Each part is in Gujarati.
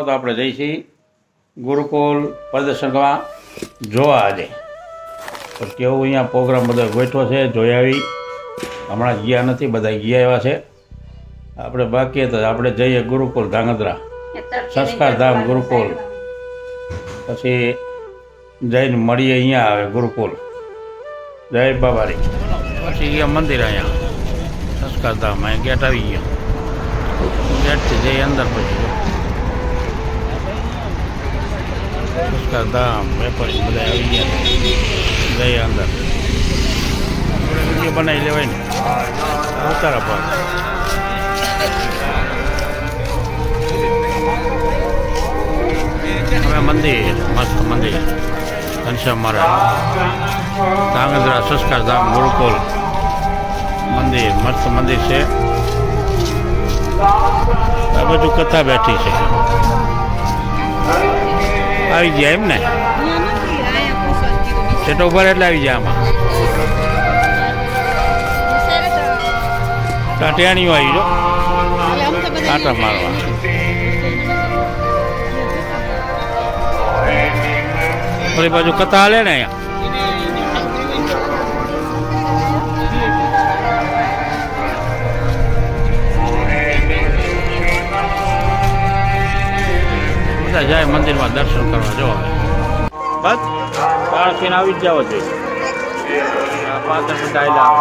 તો આપણે જઈશી ગુરુકુળ પ્રદર્શનમાં જોવા આજે તો કેવું અહીંયા પ્રોગ્રામ બધો ગોઠવો છે જોઈ આવી. હમણાં ગયા નથી, બધા ગયા એવા છે. આપણે બાકી તો આપણે જઈએ ગુરુકુળ ધાંગધ્રા સંસ્કારધામ ગુરુકુળ, પછી જઈને મળીએ અહીંયા આવે ગુરુકુળ. જય બાબારી. પછી ગયા મંદિર અહીંયા સંસ્કારધામ, અહીંયા ગેટ આવી ગયો. ગેટથી જઈએ અંદર, પછી સંસ્કારધામ વેપારી બધા આવી ગયા. જઈએ અંદર, વિડીયો બનાવી લેવાય ને ઉતારા પર. હવે મંદિર, મસ્ત મંદિર, ઘનશ્યામ મહારાજ ધાંગધ્રા સંસ્કારધામ ગુરુકુળ મંદિર, મસ્ત મંદિર છે. આ બધું કથા બેઠી છે. આવી ગયા એમ ને, સેટ ઉપર એટલે આવી જાય. આમાં ટાટિયાણીઓ આવી જો કાંટા મારવા. થોડી બાજુ કથા હાલે ને અહીંયા. બધા જાય મંદિરમાં દર્શન કરવા. જો બસ પાળખીને આવી જ જાવ જોઈએ. પાછળ બધા આવેલા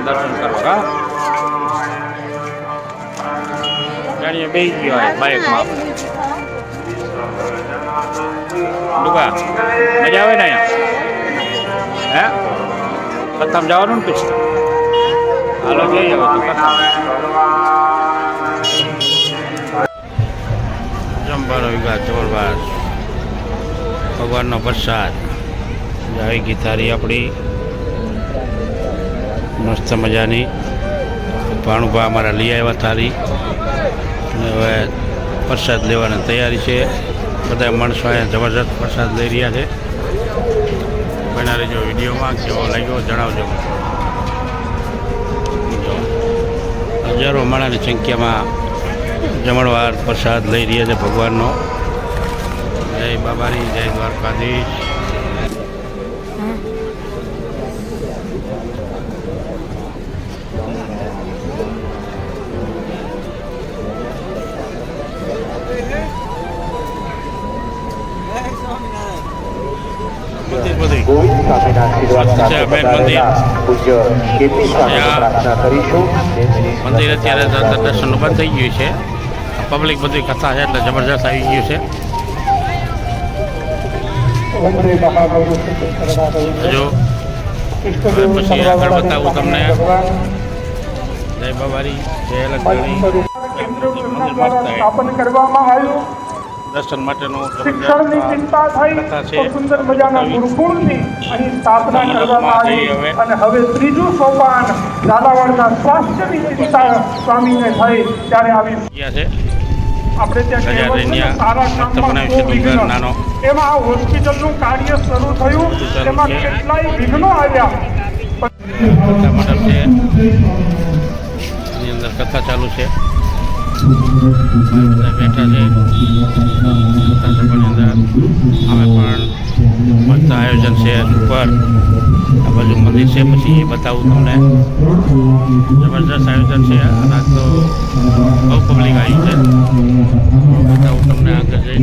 દર્શન કરવા. હા જાણીએ બે ગયો હોય બાઇકમાં. દુકા મજા આવે ને અહીંયા? હે કથામાં જવાનું ને પછી હાલો જઈ આવે તો કથા. જમવાનો વિભાગ જબરદસ્ત, ભગવાનનો પ્રસાદ. આવી ગઈ થાળી આપણી મસ્ત મજાની. ભાણુભા અમારા લઈ આવ્યા થાળી, અને હવે પ્રસાદ લેવાની તૈયારી છે. બધા માણસો અહીંયા જબરજસ્ત પ્રસાદ લઈ રહ્યા છે. બના રહેજો વિડીયોમાં. કેવો લાગ્યો જણાવજો. હજારો માણસની સંખ્યામાં જમણવાર પ્રસાદ લઈ રહ્યા છે ભગવાનનો. જય બાબારી, જય દ્વારકાધીશ. મંદિર અત્યારે દર્શન બંધ થઈ ગયું છે. પબ્લિક બધી કથા છે એટલે જબરજસ્ત આવી ગયું છે. જો હવે પછી આગળ બતાવું તમને. જય બાબારી, જય લક્ષ્મી. દર્શન માટેનું શિક્ષણની ચિંતા થઈ તો સુંદર મજાના ગુરુકુળની અહીં સ્થાપના કરવામાં આવી. અને હવે ત્રીજું સોપાન ઝાલાવાડના સ્વાસ્થ્યની ચિંતા સ્વામીને થઈ ત્યારે આવી છે. આપણે ત્યાં સારા કામમાં નાનો એમાં આ હોસ્પિટલનું કાર્ય શરૂ થયું. એમાં કેટલાય વિઘ્નો આવ્યા. મંડપ છે, એની અંદર કથા ચાલુ છે. બેઠા છે સભાની અંદર. અમે પણ મસ્ત આયોજન છે ઉપર. આ બાજુ મંદિર છે, પછી એ બતાવું તમને. જબરજસ્ત આયોજન છે. આજ તો બહુ પબ્લિક આવી છે. બતાવું તમને આગળ જઈ.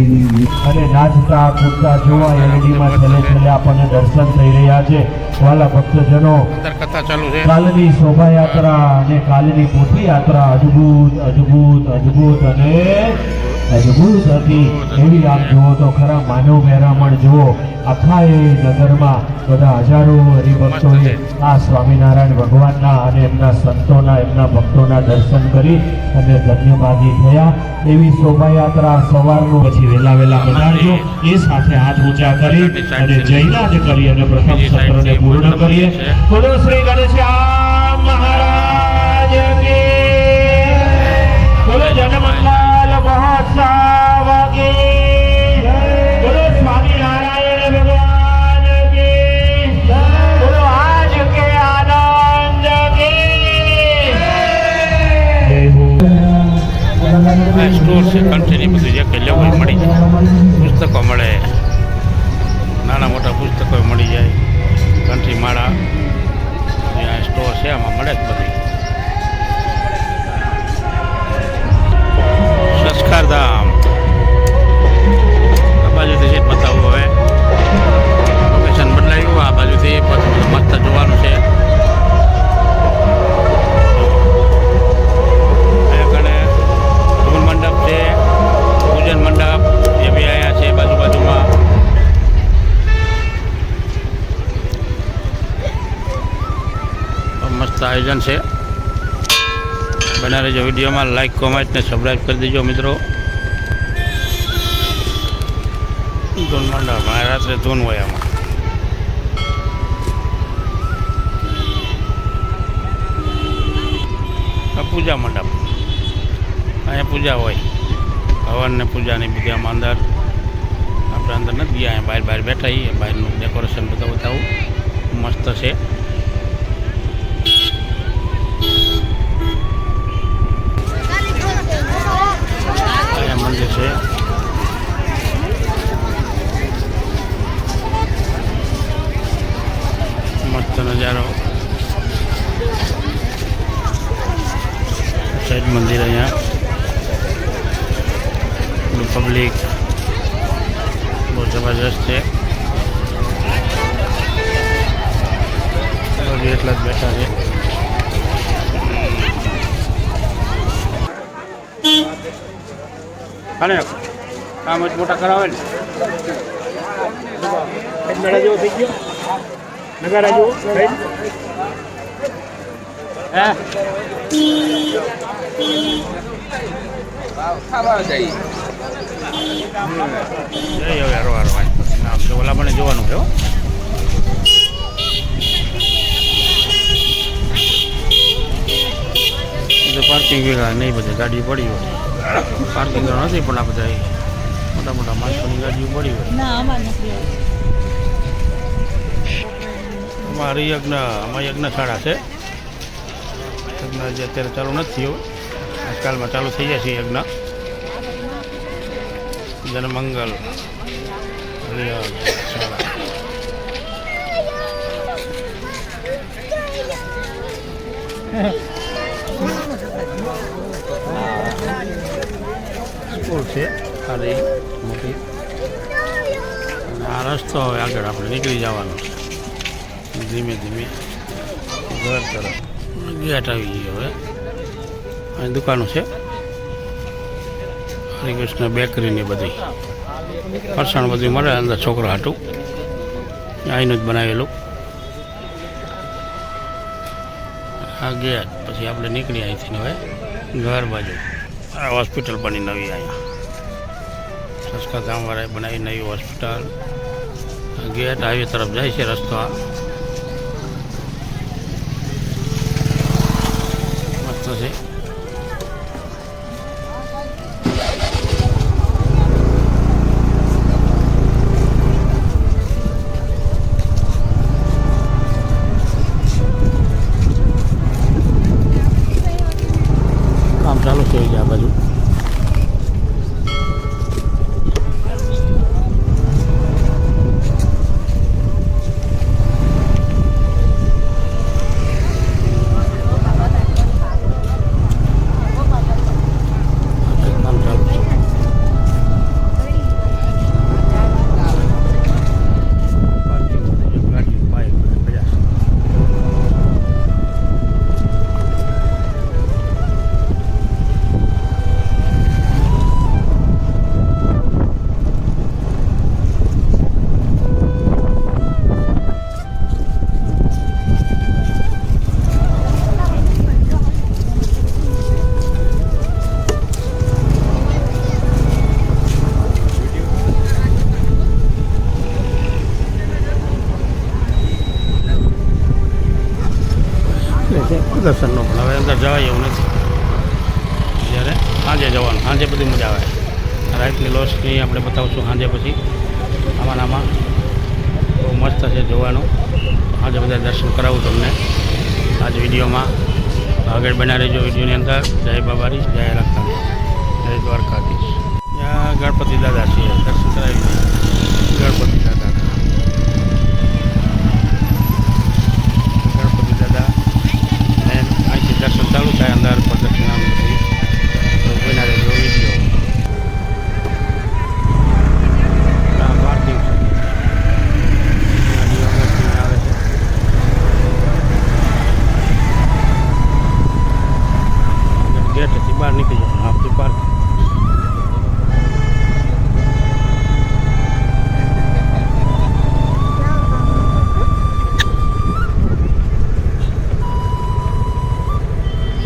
અને નાચતા કૂદતા જોવા એલઈડીમાં છેલ્લે આપણને દર્શન થઈ રહ્યા છે. વાલા ભક્તજનો, અંદર કથા ચાલુ છે. કાલની શોભાયાત્રા અને કાલની પોથી યાત્રા અદ્ભુત અદ્ભુત અદ્ભુત અને અદ્ભુત હતી. એવી આપ જુઓ તો ખરા માનવ મહેરામણ જુઓ. આખા એ નગરમાં બધા હજારો હરિભક્તોએ આ સ્વામિનારાયણ ભગવાનના અને એમના સંતોના, એમના ભક્તોના દર્શન કરી અને ધન્યવાદી થયા. એવી શોભાયાત્રા સવારનું પછી વહેલા પધારજો. એ સાથે હાથ ઊંચા કરી અને જયનાદ કરી અને પ્રથમ સત્રને પૂર્ણ કરીએ. બોલો શ્રી ઘનશ્યામ મહારાજ કી, બોલો જનમંગલ મહોત્સવ કી, બોલો સ્વામિનારાયણ ભગવાન કી, બોલો આજ કે આનંદ કી. સ્ટોર છે, કન્ટેનર બધું જે કે લેવું છે આમાં મળે જ બધી. સંસ્કારધામ આ બાજુથી છે બતાવું હવે લોકેશન બદલાયું. આ બાજુથી પછી મસ્ત જોવાનું છે. અહીંયા મંડપ છે, પૂજન મંડપ એ બી અહીંયા છે બાજુમાં. મસ્ત આયોજન છે. બના રહેજો વિડીયોમાં, લાઈક કોમેન્ટ ને સબસ્ક્રાઈબ કરી દેજો મિત્રો. ધૂન મંડપ રાત્રે ધૂન હોય આમાં. આ પૂજા મંડપ, અહીંયા પૂજા હોય, હવન ને પૂજા ને બધી આમાં અંદર. આપણે અંદર નથી ગયા, અહીંયા બહાર બેઠા છીએ. બહારનું ડેકોરેશન બધું બતાવું મસ્ત છે. અહીંયા મંદિર છે. મસ્ત નજારો. સાઈડ મંદિર અહીંયા પબ્લિક બહુ જબરજસ્ત છે. એટલા જ બેઠા છે. અને કામ જ મોટા કરાવે ને નગારા જેવો થઈ ગયો. નગારા જેવો ઓલા મને જોવાનું છે. પાર્કિંગ વેગા નહીં, બધી ગાડી પડી હોય. પાર્કિંગ નથી પણ આ બધા મોટા મોટા માણસોની ગાડીઓ પડી હોય. અમારી અમારી યજ્ઞશાળા છે. યજ્ઞ જે અત્યારે ચાલુ નથી થયું, આજકાલમાં ચાલુ થઈ જાય છે યજ્ઞ. જનમંગલ સ્કૂલ છે ખાલી મોટી. આ રસ્તો હવે આગળ આપણે નીકળી જવાનો ધીમે ધીમે ઘર તરફ. ગેટ આવી ગયો હવે. અહીં દુકાનો છે હરિકૃષ્ણ બેકરીની બધી. ફરસાણ બધું મળે અંદર છોકરા હાટું. અહીંનું જ બનાવેલું. આ ગેટ પછી આપણે નીકળી અહીંથી હવે ઘર બાજુ. આ હોસ્પિટલ બની નવી અહીંયા સંસ્કારધામવાળાએ બનાવી નવી હોસ્પિટલ. ગેટ હાઈવે તરફ જાય છે રસ્તો. આ મસ્ત છે. કામ ચાલુ છે આ બાજુ. દર્શનનો પણ હવે અંદર જવાય એવું નથી. જ્યારે સાંજે જવાનું, સાંજે બધી મજા આવે. રાઈટની લોસની આપણે બતાવશું સાંજે. પછી આમાં બહુ મસ્ત છે જોવાનું. આજે બધા દર્શન કરાવું તમને આજ વિડીયોમાં. આગળ બના રહેજો વિડીયોની અંદર. જય બાબારી, જય રખાડી, જય દ્વારકાધીશ. ત્યાં ગણપતિ દાદા છે, દર્શન કરાવી ગણપતિ દાદા. ગણપતિ દાદા બહાર નીકળી જવાનું આ બધું પાર્કિંગ.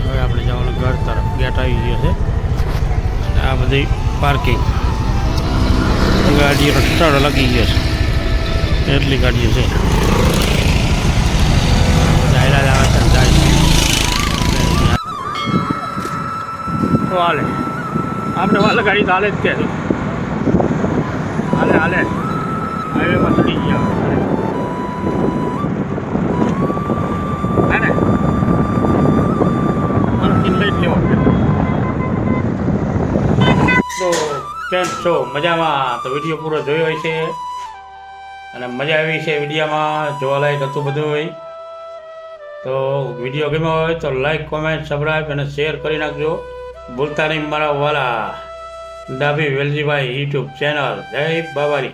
હવે આપણે જવાનું ઘર તરફ ગેટ આવી ગયો છે અને આ બધી પાર્કિંગ ગાડીનો સ્ટડ લાગી ગયો છે એટલી ગાડીઓ છે. જાહેરાત આવે છે જાય તો હાલે આપણે વાલે ગાડી તો હાલે જ કે હાલે હાલે હાઈવેમાં ચડી ગયા હે ને મારે લઈ જ લેવો. તો કેમ છો મજામાં? તો વિડીયો પૂરો જોયો હોય છે અને મજા આવી છે વિડીયોમાં, જોવાલાયક હતું બધું હોય. તો વિડીયો ગમ્યો હોય તો લાઈક કોમેન્ટ સબસ્ક્રાઈબ અને શેર કરી નાખજો. ભૂલતા નહીં મારા વાલા ડાભી વેલજીભાઈ યુટ્યુબ ચેનલ. જય બાબારી.